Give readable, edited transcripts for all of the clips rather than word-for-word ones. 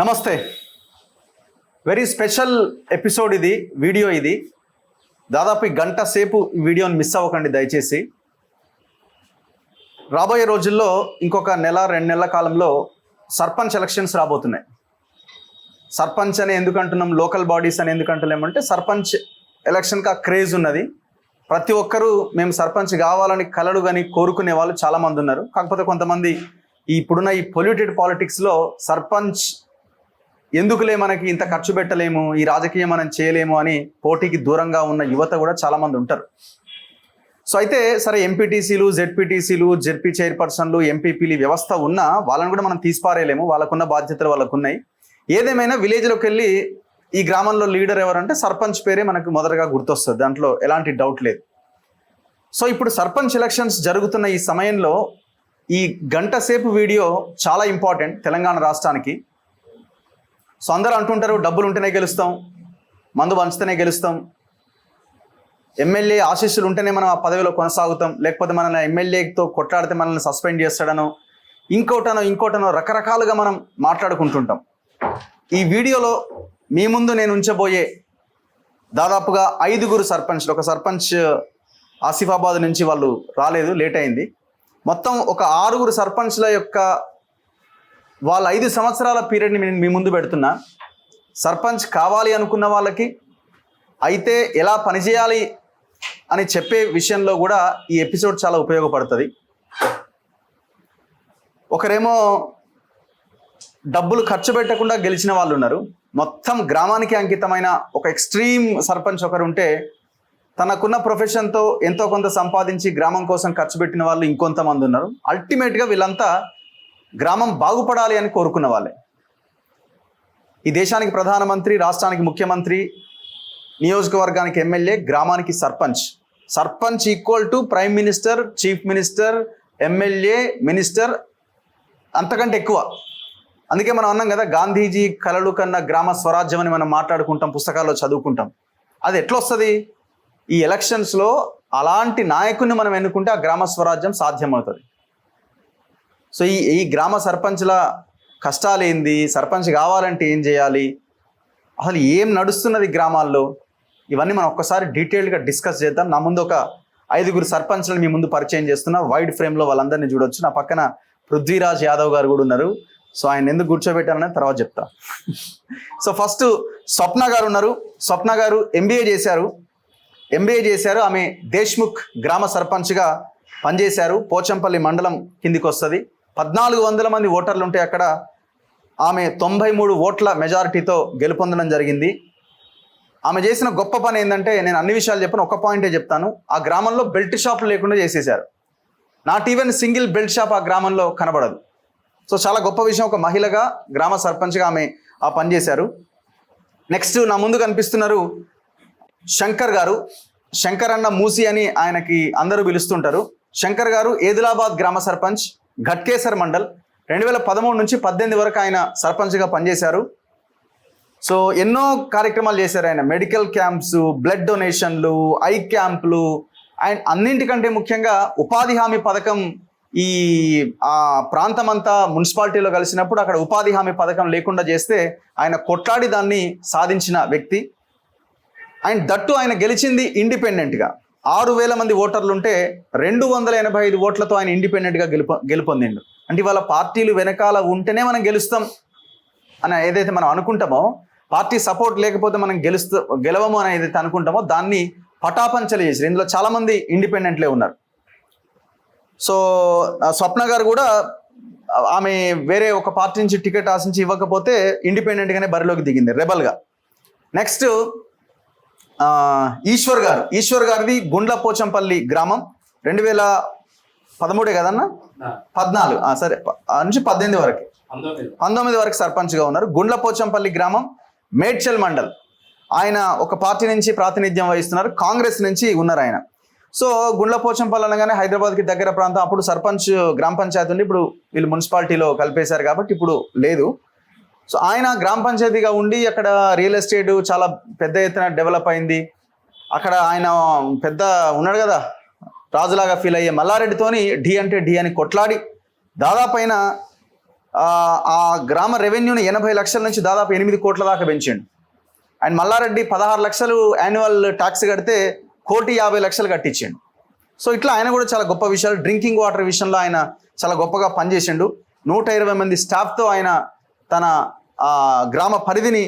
నమస్తే. Very special episode ఇది, video ఇది. దాదాపు గంట సేపు ఈ వీడియోని మిస్ అవ్వకండి దయచేసి. రాబోయే రోజుల్లో ఇంకొక నెల 2 నెలల కాలంలో సర్పంచ్ ఎలక్షన్స్ రాబోతున్నాయి. సర్పంచ్ అని ఎందుకు అంటున్నాం, లోకల్ బాడీస్ అని ఎందుకు అంటలేమంటే సర్పంచ్ ఎలక్షన్కి ఆ క్రేజ్ ఉన్నది. ప్రతి ఒక్కరూ మేము సర్పంచ్ కావాలని కలలు కానీ కోరుకునే వాళ్ళు చాలామంది ఉన్నారు. కాకపోతే కొంతమంది ఇప్పుడున్న ఈ పొల్యూటెడ్ పాలిటిక్స్లో సర్పంచ్ ఎందుకులే, మనకి ఇంత ఖర్చు పెట్టలేము, ఈ రాజకీయం మనం చేయలేము అని పోటీకి దూరంగా ఉన్న యువత కూడా చాలామంది ఉంటారు. సో అయితే సరే, ఎంపీటీసీలు, జెడ్పీటీసీలు, జెడ్పీ చైర్పర్సన్లు, ఎంపీపీలు వ్యవస్థ ఉన్నా వాళ్ళని కూడా మనం తీసిపారేయలేము, వాళ్ళకున్న బాధ్యతలు వాళ్ళకు ఉన్నాయి. ఏదేమైనా విలేజ్లోకి వెళ్ళి ఈ గ్రామంలో లీడర్ ఎవరంటే సర్పంచ్ పేరే మనకు మొదటగా గుర్తొస్తుంది, దాంట్లో ఎలాంటి డౌట్ లేదు. సో ఇప్పుడు సర్పంచ్ ఎలక్షన్స్ జరుగుతున్న ఈ సమయంలో ఈ గంట సేపు వీడియో చాలా ఇంపార్టెంట్ తెలంగాణ రాష్ట్రానికి. సో అందరూ అంటుంటారు డబ్బులు ఉంటేనే గెలుస్తాం, మందు పంచితేనే గెలుస్తాం, ఎమ్మెల్యే ఆశీస్సులు ఉంటేనే మనం ఆ పదవిలో కొనసాగుతాం, లేకపోతే మనల్ని ఎమ్మెల్యేతో కొట్లాడితే మనల్ని సస్పెండ్ చేస్తాడనో ఇంకోటనో రకరకాలుగా మనం మాట్లాడుకుంటుంటాం. ఈ వీడియోలో మీ ముందు నేను ఉంచబోయే దాదాపుగా 5 సర్పంచ్లు, ఒక సర్పంచ్ ఆసిఫాబాద్ నుంచి వాళ్ళు రాలేదు, లేట్ అయింది. మొత్తం ఒక 6 సర్పంచ్ల యొక్క వాళ్ళ 5 సంవత్సరాల పీరియడ్ని నేను మీ ముందు పెడుతున్నా. సర్పంచ్ కావాలి అనుకున్న వాళ్ళకి అయితే ఎలా పనిచేయాలి అని చెప్పే విషయంలో కూడా ఈ ఎపిసోడ్ చాలా ఉపయోగపడుతుంది. ఒకరేమో డబ్బులు ఖర్చు పెట్టకుండా గెలిచిన వాళ్ళు ఉన్నారు, మొత్తం గ్రామానికి అంకితమైన ఒక ఎక్స్ట్రీమ్ సర్పంచ్ ఒకరు ఉంటే, తనకున్న ప్రొఫెషన్తో ఎంతో కొంత సంపాదించి గ్రామం కోసం ఖర్చు పెట్టిన వాళ్ళు ఇంకొంతమంది ఉన్నారు. అల్టిమేట్గా వీళ్ళంతా గ్రామం బాగుపడాలి అని కోరుకున్న వాళ్ళే. ఈ దేశానికి ప్రధానమంత్రి, రాష్ట్రానికి ముఖ్యమంత్రి, నియోజకవర్గానికి ఎమ్మెల్యే, గ్రామానికి sarpanch. Sarpanch equal to prime minister, chief minister, MLA, minister, అంతకంటే ఎక్కువ. అందుకే మనం అన్నాం కదా, గాంధీజీ కలలు కన్నా గ్రామ స్వరాజ్యం అని మనం మాట్లాడుకుంటాం, పుస్తకాల్లో చదువుకుంటాం. అది ఎట్లా వస్తుంది? ఈ ఎలక్షన్స్లో అలాంటి నాయకుడిని మనం ఎన్నుకుంటే ఆ గ్రామ స్వరాజ్యం సాధ్యమవుతుంది. సో ఈ గ్రామ సర్పంచ్ల కష్టాలు ఏంది, సర్పంచ్ కావాలంటే ఏం చేయాలి, అసలు ఏం నడుస్తున్నది గ్రామాల్లో, ఇవన్నీ మనం ఒక్కసారి డీటెయిల్డ్గా డిస్కస్ చేద్దాం. నా ముందు ఒక 5 సర్పంచ్లను మీ ముందు పరిచయం చేస్తున్నా, వైడ్ ఫ్రేమ్లో వాళ్ళందరినీ చూడొచ్చు. నా పక్కన పృథ్వీరాజ్ యాదవ్ గారు కూడా ఉన్నారు. సో ఆయన ఎందుకు కూర్చోబెట్టారనేది తర్వాత చెప్తా. సో ఫస్ట్ స్వప్న గారు ఉన్నారు. స్వప్న గారు ఎంబీఏ చేశారు. ఆమె దేశ్ముఖ్ గ్రామ సర్పంచ్గా పనిచేశారు. పోచంపల్లి మండలం కిందికి వస్తుంది. 1400 మంది ఓటర్లు ఉంటే అక్కడ ఆమె 93 ఓట్ల మెజారిటీతో గెలుపొందడం జరిగింది. ఆమె చేసిన గొప్ప పని ఏంటంటే, నేను అన్ని విషయాలు చెప్పను, ఒక పాయింటే చెప్తాను. ఆ గ్రామంలో బెల్ట్ షాపులు లేకుండా చేసేశారు. Not even single belt shop ఆ గ్రామంలో కనబడదు. సో చాలా గొప్ప విషయం. ఒక మహిళగా గ్రామ సర్పంచ్గా ఆమె ఆ పని చేశారు. నెక్స్ట్ నా ముందు కనిపిస్తున్నారు శంకర్ గారు. శంకర్ అన్న మూసి అని ఆయనకి అందరూ పిలుస్తుంటారు. శంకర్ గారు ఏదిలాబాద్ గ్రామ సర్పంచ్, ఘట్కేసర్ మండల్. 2013 నుంచి 18 వరకు ఆయన సర్పంచ్గా పనిచేశారు. సో ఎన్నో కార్యక్రమాలు చేశారు ఆయన. మెడికల్ క్యాంప్స్, బ్లడ్ డొనేషన్లు, ఐ క్యాంపులు, అండ్ అన్నింటికంటే ముఖ్యంగా ఉపాధి హామీ పథకం. ఈ ప్రాంతం అంతా మున్సిపాలిటీలో కలిసినప్పుడు అక్కడ ఉపాధి హామీ పథకం లేకుండా చేస్తే ఆయన కొట్లాడి దాన్ని సాధించిన వ్యక్తి. అండ్ దట్టు ఆయన గెలిచింది ఇండిపెండెంట్గా. 6000 మంది ఓటర్లు ఉంటే 285 ఓట్లతో ఆయన ఇండిపెండెంట్గా గెలుపొందిండు. అంటే వాళ్ళ పార్టీలు వెనకాల ఉంటేనే మనం గెలుస్తాం అని ఏదైతే మనం అనుకుంటామో, పార్టీ సపోర్ట్ లేకపోతే మనం గెలవము అని ఏదైతే అనుకుంటామో దాన్ని పటాపంచలు చేశారు. ఇందులో చాలామంది ఇండిపెండెంట్లే ఉన్నారు. సో స్వప్న గారు కూడా ఆమె వేరే ఒక పార్టీ నుంచి టికెట్ ఆశించి ఇవ్వకపోతే ఇండిపెండెంట్గానే బరిలోకి దిగింది, రెబల్గా. నెక్స్ట్ ఈశ్వర్ గారిది గుండ్ల పోచంపల్లి గ్రామం. 2013 కదన్నా, 14 సరే నుంచి 18 వరకు 19 వరకు సర్పంచ్గా ఉన్నారు. గుండ్ల పోచంపల్లి గ్రామం, మేడ్చల్ మండల్. ఆయన ఒక పార్టీ నుంచి ప్రాతినిధ్యం వహిస్తున్నారు, కాంగ్రెస్ నుంచి ఉన్నారు ఆయన. సో గుండ్ల పోచంపల్లి అనగానే హైదరాబాద్కి దగ్గర ప్రాంతం. అప్పుడు సర్పంచ్ గ్రామ పంచాయతీ ఉండి ఇప్పుడు వీళ్ళు మున్సిపాలిటీలో కలిపేశారు కాబట్టి ఇప్పుడు లేదు. సో ఆయన గ్రామ పంచాయతీగా ఉండి అక్కడ రియల్ ఎస్టేట్ చాలా పెద్ద ఎత్తున డెవలప్ అయింది. అక్కడ ఆయన పెద్ద ఉన్నాడు కదా, రాజులాగా ఫీల్ అయ్యే మల్లారెడ్డితోని ఢీ అంటే ఢీ అని కొట్లాడి దాదాపు అయిన ఆ గ్రామ రెవెన్యూని 80 లక్షల నుంచి దాదాపు 8 కోట్ల దాకా పెంచిండు. అండ్ మల్లారెడ్డి 16 లక్షలు యాన్యువల్ ట్యాక్స్ కడితే 1,50,00,000 కట్టించిండు. సో ఇట్లా ఆయన కూడా చాలా గొప్ప విషయాలు. డ్రింకింగ్ వాటర్ విషయంలో ఆయన చాలా గొప్పగా పనిచేసిండు. 120 మంది స్టాఫ్తో ఆయన తన గ్రామ పరిధిని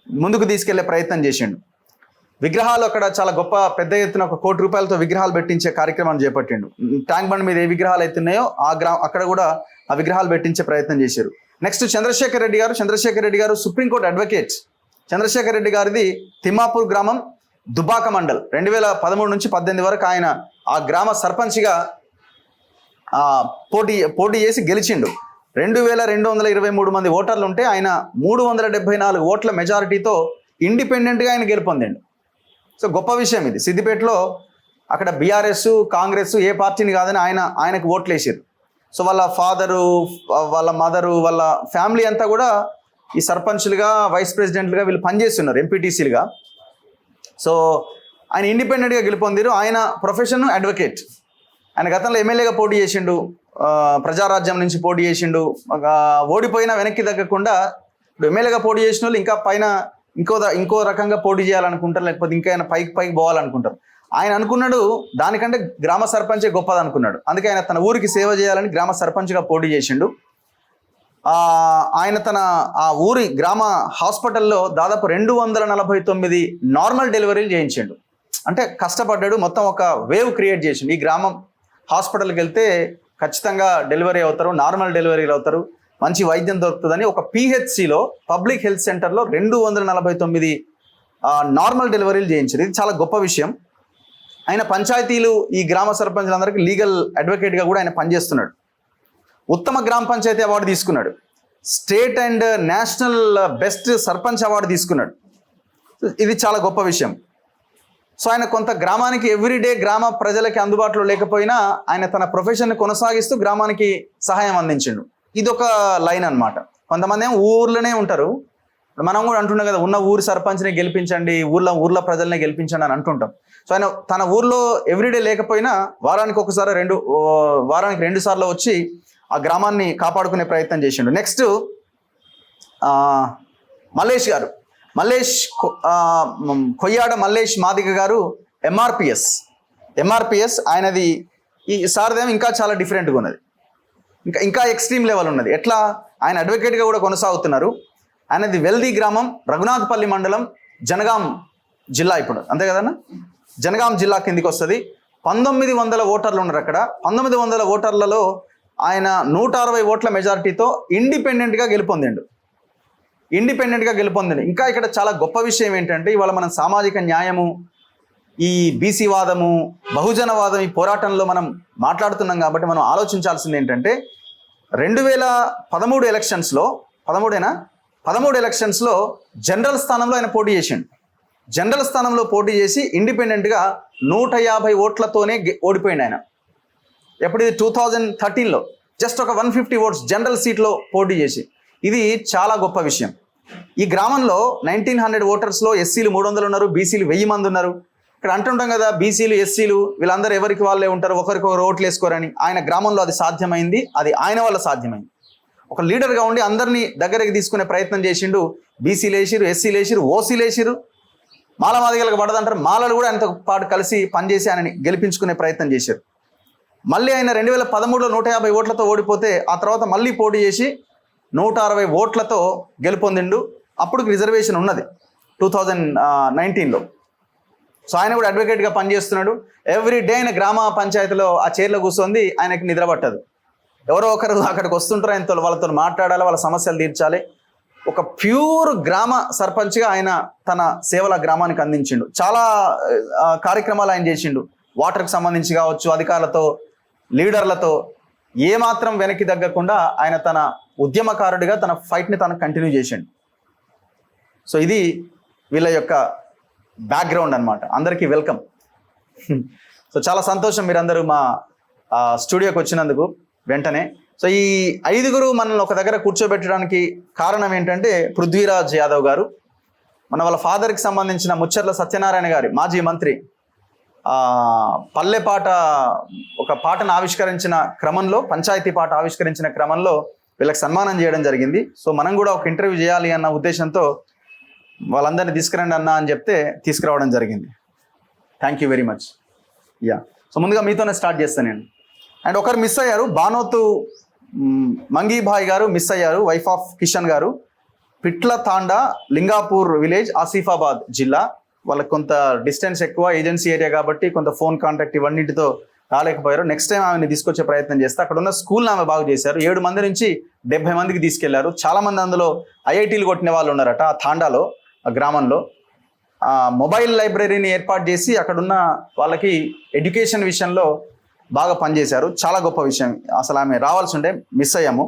ముందుకు తీసుకెళ్లే ప్రయత్నం చేసిండు. విగ్రహాలు అక్కడ చాలా గొప్ప పెద్ద ఎత్తున 1 కోటి రూపాయలతో విగ్రహాలు పెట్టించే కార్యక్రమాన్ని చేపట్టిండు. ట్యాంక్ బండ్ మీద ఏ విగ్రహాలు అవుతున్నాయో అక్కడ కూడా ఆ విగ్రహాలు పెట్టించే ప్రయత్నం చేశారు. నెక్స్ట్ చంద్రశేఖర్ రెడ్డి గారు సుప్రీంకోర్టు అడ్వకేట్. చంద్రశేఖర్ రెడ్డి గారిది తిమ్మాపూర్ గ్రామం, దుబాక మండల్. 2013 నుంచి 18 వరకు ఆయన ఆ గ్రామ సర్పంచ్గా పోటీ చేసి గెలిచిండు. 2,223 మంది ఓటర్లు ఉంటే ఆయన 374 ఓట్ల మెజారిటీతో ఇండిపెండెంట్గా ఆయన గెలుపొందిండు. సో గొప్ప విషయం ఇది. సిద్దిపేటలో అక్కడ బీఆర్ఎస్, కాంగ్రెస్ ఏ పార్టీని కాదని ఆయనకు ఓట్లు వేసారు. సో వాళ్ళ ఫాదరు, వాళ్ళ మదరు, వాళ్ళ ఫ్యామిలీ అంతా కూడా ఈ సర్పంచ్లుగా, వైస్ ప్రెసిడెంట్లుగా వీళ్ళు పనిచేస్తున్నారు, ఎంపీటీసీలుగా. సో ఆయన ఇండిపెండెంట్గా గెలుపొందిరు. ఆయన ప్రొఫెషన్ అడ్వకేట్. ఆయన గతంలో ఎమ్మెల్యేగా పోటీ చేసిండు, ప్రజారాజ్యం నుంచి పోటీ చేసిండు. ఓడిపోయినా వెనక్కి తగ్గకుండా ఎమ్మెల్యేగా పోటీ చేసిన వాళ్ళు ఇంకా పైన ఇంకో రకంగా పోటీ చేయాలనుకుంటారు, లేకపోతే ఇంకా ఆయన పైకి పోవాలనుకుంటారు. ఆయన అనుకున్నాడు దానికంటే గ్రామ సర్పంచే గొప్పది అనుకున్నాడు. అందుకే ఆయన తన ఊరికి సేవ చేయాలని గ్రామ సర్పంచ్గా పోటీ చేసిండు. ఆయన ఆ ఊరి గ్రామ హాస్పిటల్లో దాదాపు 249 నార్మల్ డెలివరీలు చేయించిండు. అంటే కష్టపడ్డాడు, మొత్తం ఒక వేవ్ క్రియేట్ చేసిండు. ఈ గ్రామం హాస్పిటల్కి వెళ్తే ఖచ్చితంగా డెలివరీ అవుతారు, నార్మల్ డెలివరీలు అవుతారు, మంచి వైద్యం దొరుకుతుందని ఒక పిహెచ్సిలో, పబ్లిక్ హెల్త్ సెంటర్లో 249 నార్మల్ డెలివరీలు చేయించారు. ఇది చాలా గొప్ప విషయం. ఆయన పంచాయతీలు, ఈ గ్రామ సర్పంచులందరికీ లీగల్ అడ్వకేట్గా కూడా ఆయన పనిచేస్తున్నాడు. ఉత్తమ గ్రామ పంచాయతీ అవార్డు తీసుకున్నాడు. State and national best sarpanch award తీసుకున్నాడు. ఇది చాలా గొప్ప విషయం. సో ఆయన కొంత గ్రామానికి ఎవ్రీడే గ్రామ ప్రజలకి అందుబాటులో లేకపోయినా ఆయన తన ప్రొఫెషన్ని కొనసాగిస్తూ గ్రామానికి సహాయం అందించిండు. ఇదొక లైన్ అన్నమాట. కొంతమంది ఏమో ఊర్లోనే ఉంటారు. మనం కూడా అంటున్నాం కదా, ఉన్న ఊరి సర్పంచ్ని గెలిపించండి, ఊర్లో ప్రజల్ని గెలిపించండి అని అంటుంటాం. సో ఆయన తన ఊర్లో ఎవ్రీడే లేకపోయినా వారానికి 2 సార్లు వచ్చి ఆ గ్రామాన్ని కాపాడుకునే ప్రయత్నం చేసిండు. నెక్స్ట్ కొయ్యాడ మల్లేష్ మాదిగ గారు ఎంఆర్పిఎస్ ఆయనది. ఈ సార్దేమో ఇంకా చాలా డిఫరెంట్గా ఉన్నది, ఇంకా ఎక్స్ట్రీమ్ లెవెల్ ఉన్నది. ఎట్లా ఆయన అడ్వకేట్గా కూడా కొనసాగుతున్నారు. ఆయనది వెల్దీ గ్రామం, రఘునాథపల్లి మండలం, జనగాం జిల్లా. ఇప్పుడు అంతే కదన్నా, జనగాం జిల్లా కిందికి వస్తుంది. 1900 ఓటర్లు ఉన్నారు అక్కడ. 1900 ఓటర్లలో ఆయన 160 ఓట్ల మెజారిటీతో ఇండిపెండెంట్గా గెలుపొందిండు. ఇంకా ఇక్కడ చాలా గొప్ప విషయం ఏంటంటే, ఇవాళ మనం సామాజిక న్యాయము, ఈ బీసీ వాదము, బహుజన వాదం, ఈ పోరాటంలో మనం మాట్లాడుతున్నాం కాబట్టి మనం ఆలోచించాల్సింది ఏంటంటే, 2013 ఎలక్షన్స్లో 13 ఎలక్షన్స్లో జనరల్ స్థానంలో ఆయన పోటీ చేసిండు. జనరల్ స్థానంలో పోటీ చేసి ఇండిపెండెంట్గా 150 ఓట్లతోనే ఓడిపోయింది ఆయన. ఎప్పుడు ఇది 2013లో జస్ట్ ఒక 150 ఓట్స్ జనరల్ సీట్లో పోటీ చేసి. ఇది చాలా గొప్ప విషయం. ఈ గ్రామంలో 1900 ఓటర్స్లో ఎస్సీలు 300 ఉన్నారు, బీసీలు 1000 మంది ఉన్నారు. ఇక్కడ అంటుంటాం కదా, బీసీలు ఎస్సీలు వీళ్ళందరూ ఎవరికి వాళ్ళే ఉంటారు, ఒకరికొకరు ఓట్లు వేసుకోరని. ఆయన గ్రామంలో అది సాధ్యమైంది. అది ఆయన వల్ల సాధ్యమైంది. ఒక లీడర్గా ఉండి అందరినీ దగ్గరికి తీసుకునే ప్రయత్నం చేసిండు. బీసీలు వేసిరు, ఎస్సీలు వేసిరు, ఓసీలు వేసిరు, మాల మాదిగలకు పడదంటారు, మాలలు కూడా ఆయనతో పాటు కలిసి పనిచేసి ఆయనని గెలిపించుకునే ప్రయత్నం చేశారు. మళ్ళీ ఆయన 2013లో 150 ఓట్లతో ఓడిపోతే ఆ తర్వాత మళ్ళీ పోటీ చేసి 160 ఓట్లతో గెలుపొందిండు. అప్పుడు రిజర్వేషన్ ఉన్నది 2019లో. సో ఆయన కూడా అడ్వకేట్గా పనిచేస్తున్నాడు. ఎవ్రీ డే ఆయన గ్రామ పంచాయతీలో ఆ చైర్లో కూర్చొని ఆయనకి నిద్ర పట్టదు. ఎవరో ఒకరు అక్కడికి వస్తుంటారు, ఆయనతో వాళ్ళతో మాట్లాడాలి, వాళ్ళ సమస్యలు తీర్చాలి. ఒక ప్యూర్ గ్రామ సర్పంచ్గా ఆయన తన సేవల గ్రామానికి అందించిండు. చాలా కార్యక్రమాలు ఆయన చేసిండు. వాటర్కి సంబంధించి కావచ్చు, అధికారులతో, లీడర్లతో ఏమాత్రం వెనక్కి తగ్గకుండా ఆయన తన ఉద్యమకారుడిగా తన ఫైట్ని తను కంటిన్యూ చేసిండు. సో ఇది వీళ్ళ యొక్క బ్యాక్గ్రౌండ్ అన్నమాట. అందరికీ వెల్కమ్. సో చాలా సంతోషం మీరందరూ మా స్టూడియోకి వచ్చినందుకు వెంటనే. సో ఈ 5గురు మనల్ని ఒక దగ్గర కూర్చోబెట్టడానికి కారణం ఏంటంటే, పృథ్వీరాజ్ యాదవ్ గారు, వాళ్ళ ఫాదర్కి సంబంధించిన ముచ్చర్ల సత్యనారాయణ గారి మాజీ మంత్రి, పల్లె పాట ఒక పాటను ఆవిష్కరించిన క్రమంలో, పంచాయతీ పాట ఆవిష్కరించిన క్రమంలో వీళ్ళకి సన్మానం చేయడం జరిగింది. సో మనం కూడా ఒక ఇంటర్వ్యూ చేయాలి అన్న ఉద్దేశంతో వాళ్ళందరినీ తీసుకురండి అన్న అని చెప్తే తీసుకురావడం జరిగింది. Thank you very much. Yeah, so ముందుగా మీతోనే స్టార్ట్ చేస్తాను నేను. అండ్ ఒకరు మిస్ అయ్యారు, బానోతు మంగీభాయ్ గారు మిస్ అయ్యారు, వైఫ్ ఆఫ్ కిషన్ గారు, పిట్ల తాండా, లింగాపూర్ విలేజ్, ఆసిఫాబాద్ జిల్లా. వాళ్ళకి కొంత డిస్టెన్స్ ఎక్కువ, ఏజెన్సీ ఏరియా కాబట్టి కొంత ఫోన్ కాంటాక్ట్ ఇవన్నిటితో రాలేకపోయారు. నెక్స్ట్ టైం ఆమెను తీసుకొచ్చే ప్రయత్నం చేస్తే అక్కడ ఉన్న స్కూల్ని ఆమె బాగు చేశారు. 7 మంది నుంచి 70 మందికి తీసుకెళ్లారు. చాలా మంది అందులో ఐఐటీలు కొట్టిన వాళ్ళు ఉన్నారట ఆ తాండాలో, ఆ గ్రామంలో. మొబైల్ లైబ్రరీని ఏర్పాటు చేసి అక్కడున్న వాళ్ళకి ఎడ్యుకేషన్ విషయంలో బాగా పనిచేశారు. చాలా గొప్ప విషయం. అసలు ఆమె రావాల్సి ఉంటే మిస్ అయ్యాము.